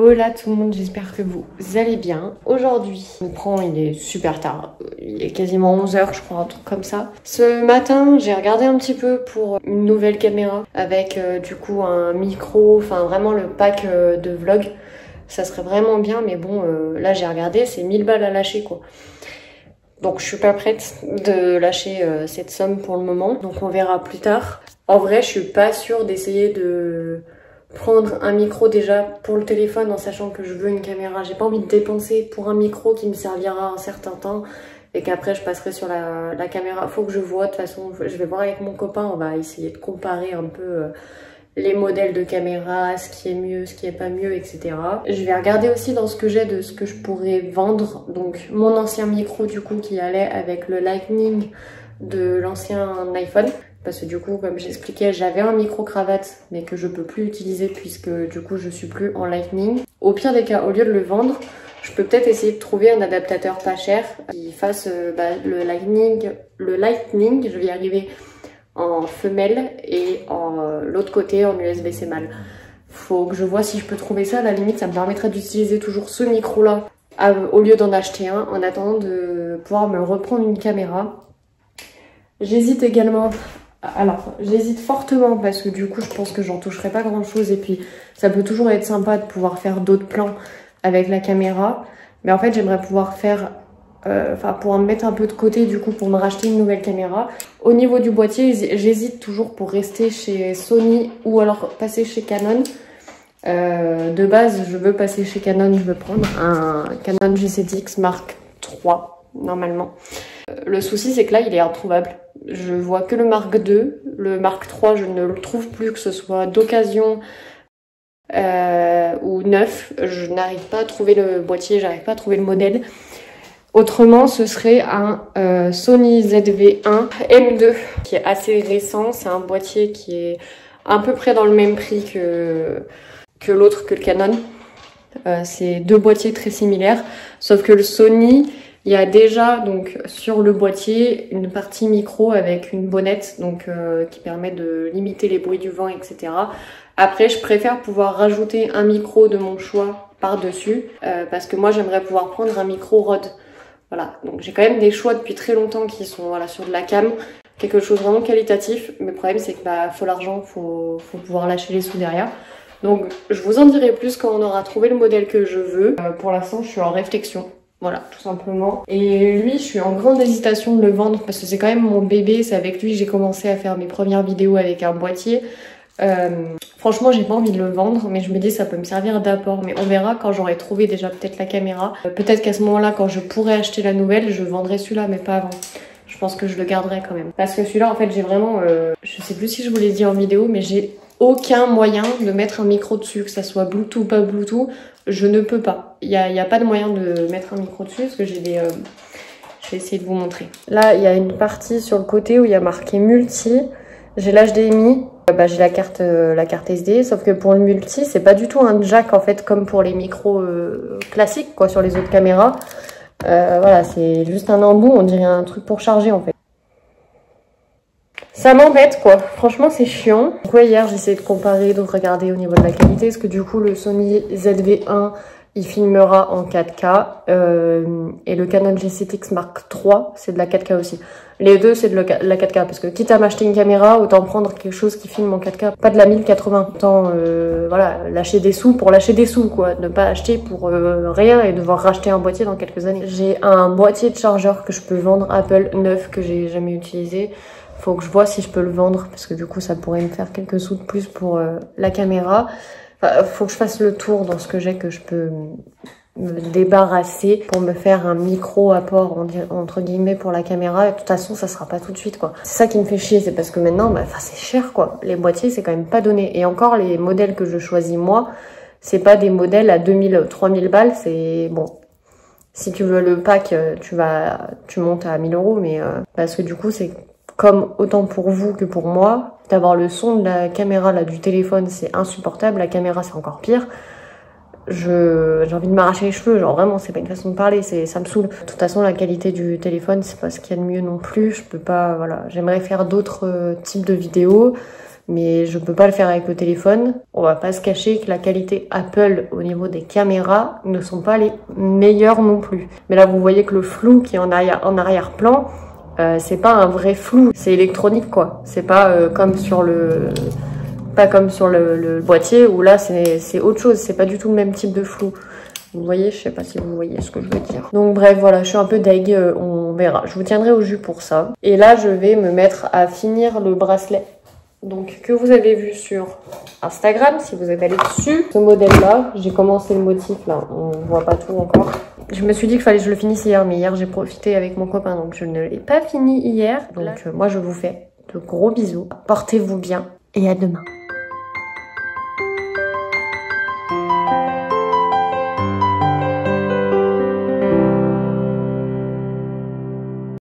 Hola tout le monde, j'espère que vous allez bien. Aujourd'hui, il est super tard, il est quasiment 11 h je crois, un truc comme ça. Ce matin, j'ai regardé un petit peu pour une nouvelle caméra avec du coup un micro, enfin vraiment le pack de vlog. Ça serait vraiment bien, mais bon, là j'ai regardé, c'est 1000 balles à lâcher quoi. Donc je suis pas prête de lâcher cette somme pour le moment, donc on verra plus tard. En vrai, je suis pas sûre d'essayer de prendre un micro déjà pour le téléphone en sachant que je veux une caméra. J'ai pas envie de dépenser pour un micro qui me servira un certain temps et qu'après je passerai sur la caméra. Faut que je vois, de toute façon, je vais voir avec mon copain, on va essayer de comparer un peu les modèles de caméra, ce qui est mieux, ce qui est pas mieux, etc. Je vais regarder aussi dans ce que j'ai de ce que je pourrais vendre. Donc mon ancien micro du coup qui allait avec le Lightning de l'ancien iPhone. Parce que du coup, comme j'expliquais, j'avais un micro-cravate, mais que je peux plus utiliser puisque du coup, je suis plus en Lightning. Au pire des cas, au lieu de le vendre, je peux peut-être essayer de trouver un adaptateur pas cher qui fasse le Lightning, je vais y arriver, en femelle et l'autre côté en USB-C mâle. Faut que je vois si je peux trouver ça. À la limite, ça me permettrait d'utiliser toujours ce micro-là au lieu d'en acheter un, en attendant de pouvoir me reprendre une caméra. J'hésite également. Alors, j'hésite fortement parce que du coup, je pense que j'en toucherai pas grand chose et puis ça peut toujours être sympa de pouvoir faire d'autres plans avec la caméra. Mais en fait, j'aimerais pouvoir faire, pouvoir me mettre un peu de côté du coup pour me racheter une nouvelle caméra. Au niveau du boîtier, j'hésite toujours pour rester chez Sony ou alors passer chez Canon. De base, je veux passer chez Canon, je veux prendre un Canon G7X Mark III normalement. Le souci, c'est que là, il est introuvable. Je vois que le Mark II. Le Mark III, je ne le trouve plus, que ce soit d'occasion ou neuf. Je n'arrive pas à trouver le boîtier, j'arrive pas à trouver le modèle. Autrement, ce serait un Sony ZV-1 M2 qui est assez récent. C'est un boîtier qui est à peu près dans le même prix que l'autre, que le Canon. C'est deux boîtiers très similaires, sauf que le Sony... Il y a déjà donc sur le boîtier une partie micro avec une bonnette donc qui permet de limiter les bruits du vent, etc. Après, je préfère pouvoir rajouter un micro de mon choix par-dessus parce que moi j'aimerais pouvoir prendre un micro Rode. Voilà, donc j'ai quand même des choix depuis très longtemps qui sont voilà, sur de la cam, quelque chose vraiment qualitatif. Mais le problème c'est que faut l'argent, faut pouvoir lâcher les sous derrière. Donc je vous en dirai plus quand on aura trouvé le modèle que je veux. Pour l'instant, je suis en réflexion. Voilà, tout simplement. Et lui, je suis en grande hésitation de le vendre parce que c'est quand même mon bébé. C'est avec lui que j'ai commencé à faire mes premières vidéos avec un boîtier. Franchement, j'ai pas envie de le vendre, mais je me dis ça peut me servir d'apport. Mais on verra quand j'aurai trouvé déjà peut-être la caméra. Peut-être qu'à ce moment-là, quand je pourrai acheter la nouvelle, je vendrai celui-là, mais pas avant. Je pense que je le garderai quand même. Parce que celui-là, en fait, j'ai vraiment... je sais plus si je vous l'ai dit en vidéo, mais j'ai aucun moyen de mettre un micro dessus, que ça soit Bluetooth ou pas Bluetooth. Je ne peux pas. Il y a pas de moyen de mettre un micro dessus parce que j'ai des... Je vais essayer de vous montrer. Là, il y a une partie sur le côté où il y a marqué multi. J'ai l'HDMI. J'ai la carte SD. Sauf que pour le multi, c'est pas du tout un jack en fait comme pour les micros classiques quoi sur les autres caméras. Voilà, c'est juste un embout. On dirait un truc pour charger en fait. Ça m'embête quoi, franchement c'est chiant. Donc ouais, hier j'ai essayé de comparer, de regarder au niveau de la qualité, parce que du coup le Sony ZV-1 il filmera en 4K et le Canon G7X Mark III c'est de la 4K aussi. Les deux c'est de la 4K parce que quitte à m'acheter une caméra, autant prendre quelque chose qui filme en 4K, pas de la 1080. Autant voilà, lâcher des sous pour lâcher des sous quoi, ne pas acheter pour rien et devoir racheter un boîtier dans quelques années. J'ai un boîtier de chargeur que je peux vendre Apple neuf que j'ai jamais utilisé. Faut que je vois si je peux le vendre parce que du coup ça pourrait me faire quelques sous de plus pour la caméra. Enfin, faut que je fasse le tour dans ce que j'ai que je peux me débarrasser pour me faire un micro apport entre guillemets pour la caméra. Et de toute façon ça sera pas tout de suite quoi. C'est ça qui me fait chier, c'est parce que maintenant c'est cher quoi. Les boîtiers c'est quand même pas donné. Et encore les modèles que je choisis moi, c'est pas des modèles à 2000, 3000 balles, c'est bon. Si tu veux le pack, tu montes à 1000 €, mais parce que du coup c'est comme autant pour vous que pour moi, d'avoir le son de la caméra là du téléphone, c'est insupportable. La caméra, c'est encore pire. J'ai envie de m'arracher les cheveux, genre vraiment, c'est pas une façon de parler, ça me saoule. De toute façon, la qualité du téléphone, c'est pas ce qu'il y a de mieux non plus. Je peux pas, voilà, j'aimerais faire d'autres types de vidéos. mais je peux pas le faire avec le téléphone. On va pas se cacher que la qualité Apple au niveau des caméras ne sont pas les meilleures non plus. Mais là, vous voyez que le flou qui est en arrière-plan, c'est pas un vrai flou, c'est électronique quoi. C'est pas comme sur le boîtier où là c'est autre chose, c'est pas du tout le même type de flou. Vous voyez, je sais pas si vous voyez ce que je veux dire. Donc bref, voilà, je suis un peu deg, on verra. Je vous tiendrai au jus pour ça. Et là, je vais me mettre à finir le bracelet. Donc, que vous avez vu sur Instagram, si vous êtes allé dessus. Ce modèle-là, j'ai commencé le motif, là, on voit pas tout encore. Je me suis dit qu'il fallait que je le finisse hier, mais hier, j'ai profité avec mon copain, donc je ne l'ai pas fini hier. Donc, moi, je vous fais de gros bisous. Portez-vous bien et à demain.